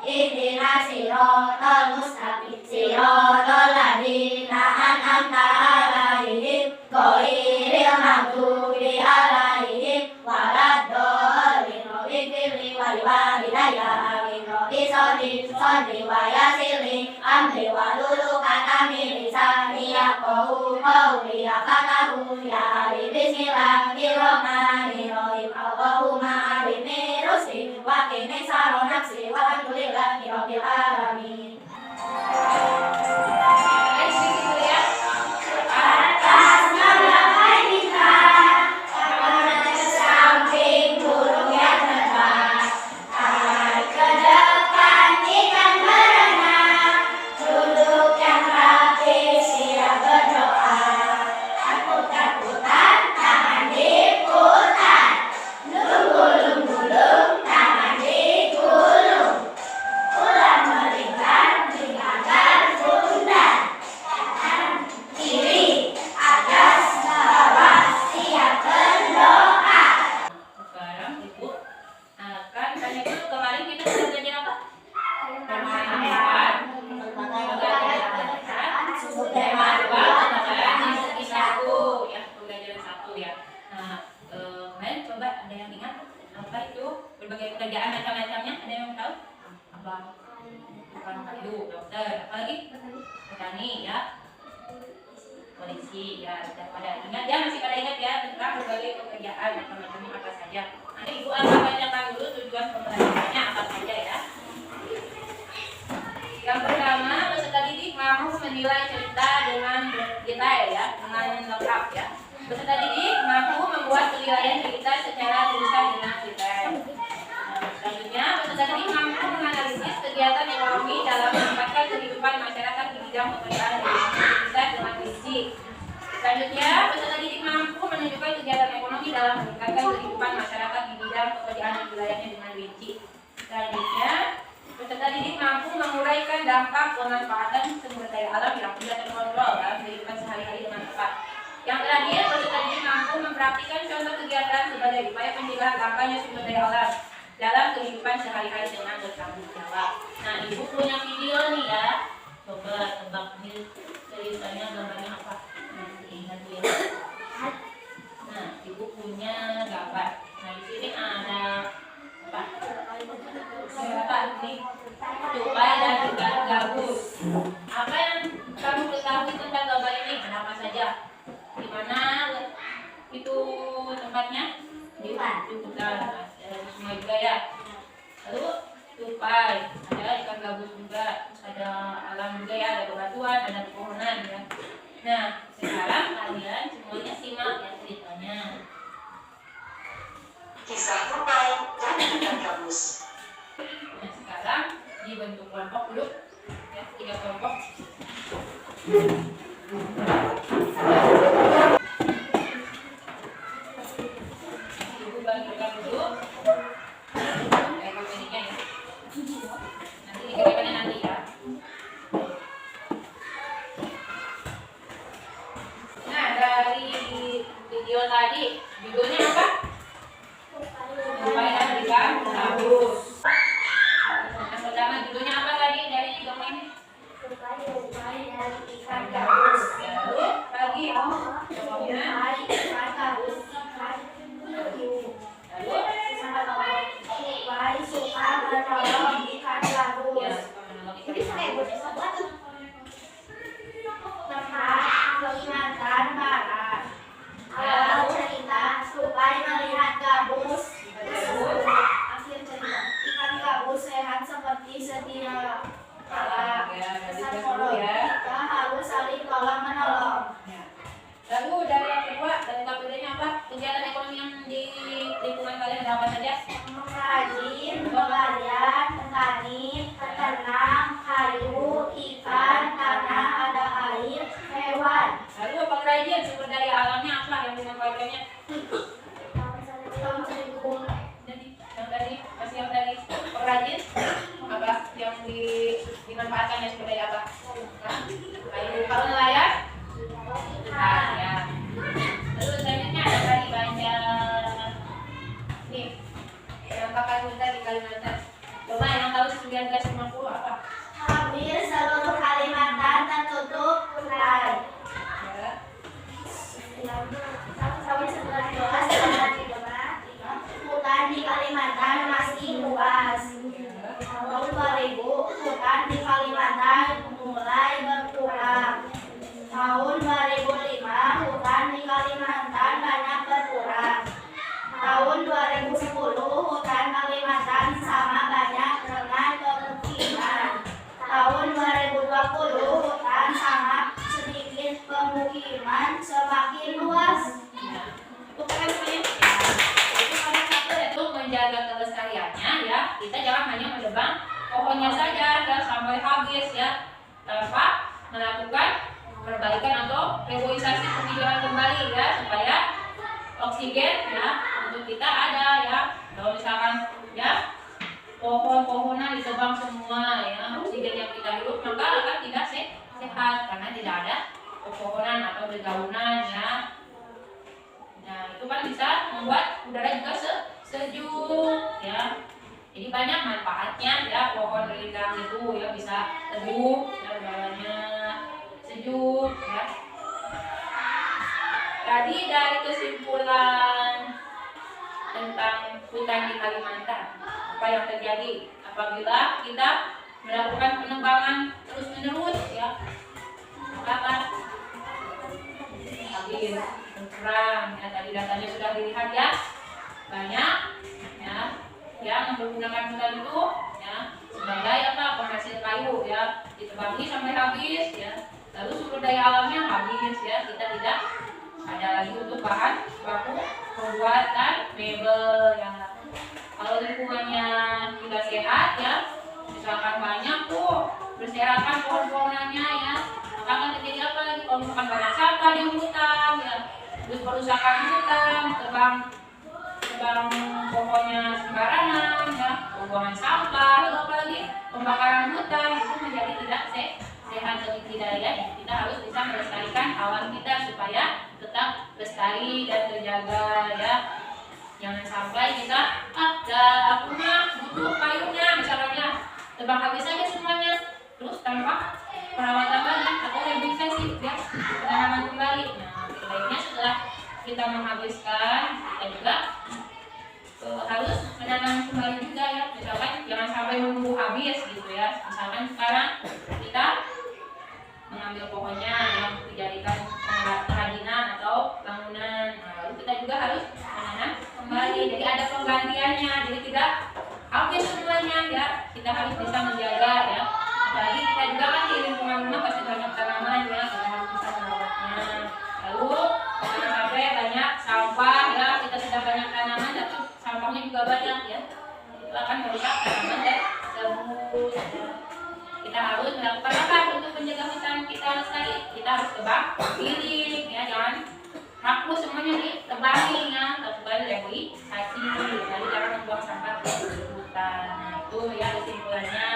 ihdinas siratal mustaqim siratal ladzina an'amta 'alaihim ghairil maghdubi 'alaihim waladdallin ighfirli wa liwalidayya amin rabbi sholli wa yassirli amri wahlul 'uqdatam min lisani yafqahu qawli fatahu ya ali bismillahirrahmanirrahim Allahumma alimni rusdi wa qini syarra nafsi walhamdulillahi rabbil alamin. Berbagai pekerjaan macam-macamnya, ada yang tahu? Apa? Tukang kayu, dokter, apa lagi? Petani, ya. Polisi, ya. Sudah pada ingat ya, masih pada ingat ya tentang berbagai pekerjaan macam-macamnya apa saja. Nanti Ibu akan bacakan dulu tujuan pembelajarannya apa saja ya. Yang pertama, peserta didik mampu menilai cerita dengan detail ya, dengan lengkap ya. Peserta didik mampu membuat penilaian cerita secara tulisan dengan detail. Selanjutnya, peserta didik mampu menganalisis kegiatan ekonomi dalam meningkatkan kehidupan masyarakat di bidang pekerjaan cerita dengan rinci. Selanjutnya, peserta didik mampu menunjukkan kegiatan ekonomi dalam meningkatkan kehidupan masyarakat di bidang pekerjaan di wilayahnya dengan rinci. Selanjutnya, peserta didik mampu menguraikan dampak pemanfaatan sumber daya alam yang tidak terkontrol dalam kehidupan sehari-hari dengan tepat. Yang terakhir, peserta didik mampu mempraktikkan contoh kegiatan sebagai upaya pencegahan langkahnya sumber daya alam dalam kehidupan sehari-hari dengan bertanggung jawab. Nah, Ibu punya video nih ya. Coba tebak nih ceritanya gambarnya apa? Ingat ya. Nah, Ibu punya gambar. Nah, di sini ada apa? Nih, tupai dan juga gabus. Apa yang kamu ketahui tentang gambar ini? Ada apa saja? Di mana itu tempatnya? Di hutan. Ada semua juga ya. Lalu tupai, ada ikan gabus juga, ada alam juga ya, ada bebatuan, ada pepohonan ya. Nah, sekarang kalian semuanya simak ya ceritanya. Kisah tupai dan ikan gabus. Nah, sekarang dibentuk kelompok dulu ya, 3 kelompok. Ibu bagikan dulu materinya ya. Nanti dikirimkannya nanti ya. Nah, dari video tadi judulnya apa? Tupai dan ikan gabus. Yang pertama judulnya apa tadi dari gambar ini? Tupai dan ikan gabus. Lalu lagi ikan gabus. Lalu tupai suka menolong ikan gabus. Ini tempat Kalimantan Barat. Awal cerita tupai melihat gabus. Akhir cerita ikan gabus sehat seperti sedia kala. Kita harus saling tolong menolong. Lalu dari yang kedua, dari KPD-nya apa? Kegiatan ekonomi yang di lingkungan kalian ada apa saja? Perajin, nelayan, petani, peternak, kayu, ikan, tanah, ada air, hewan. Lalu pengrajin sumber daya alamnya apa yang dimanfaatkannya? Jadi yang tadi pengrajin apa yang dimanfaatkannya sumber daya apa? Kayu. Kalau nelayan? Ya. Lalu selanjutnya ada tadi banyak nih yang pakai hutan di Kalimantan. Coba yang tahu 19 kita jangan hanya menebang pohonnya saja ya sampai habis ya, tanpa melakukan perbaikan atau reboisasi penghijauan kembali ya, supaya oksigen ya untuk kita ada ya. Kalau misalkan ya pohon-pohonan ditebang semua ya, oksigen yang kita hirup maka akan tidak sehat karena tidak ada pepohonan atau dedaunan ya. Nah itu kan bisa membuat udara juga sejuk ya. Jadi banyak manfaatnya ya pohon rindang itu ya, bisa teduh ya, udaranya sejuk ya. Tadi dari kesimpulan tentang hutan di Kalimantan, apa yang terjadi apabila kita melakukan penebangan terus-menerus ya, maka habis berkurang ya. Tadi datanya sudah dilihat ya, banyak ya yang menggunakan hutan itu ya sebagai apa, penghasil kayu ya, ditebangi sampai habis ya, lalu sumber daya alamnya habis ya, kita tidak ada lagi untuk bahan baku pembuatan mebel ya. Kalau lingkungannya tidak sehat ya, misalkan banyak tuh berserakan pohon-pohonannya ya, maka akan terjadi apa lagi? Kalau misalkan banyak sampah di hutan ya, terus perusakan hutan, tebang pohonnya sembarangan ya, pembuangan sampah, lalu apalagi pembakaran hutan, itu menjadi tidak sehat bagi kita ya. Kita harus bisa melestarikan alam kita supaya tetap lestari dan terjaga ya. Jangan sampai kita aku mah butuh kayunya misalnya, tebang habis saja semuanya terus tanpa perawatan lagi atau reboisasi ya, penanaman kembali. Nah sebaiknya setelah kita menghabiskan, kita juga harus menanam kembali juga ya. Misalkan jangan sampai menunggu habis gitu ya. Misalkan sekarang kita mengambil pohonnya yang dijadikan kerajinan atau bangunan, lalu kita juga harus menanam kembali. Jadi ada penggantiannya, jadi tidak habis semuanya ya. Kita harus bisa menjaga ya. Apalagi kita juga kan di lingkungan rumah pasti banyak tanaman ya, kita harus bisa merawatnya. Lalu jangan sampai banyak sampah ya, kita sudah banyak tanaman tapi sampahnya juga banyak ya, itu akan merusak tanaman dan tersebut ya. Kita harus melakukan apa untuk menjaga hutan kita lestari? Kita harus tebang pilih ya, jangan hapus semuanya ditebangi ya, lakukan reboisasi, lalu jangan membuang sampah ke hutan. Nah, itu ya kesimpulannya.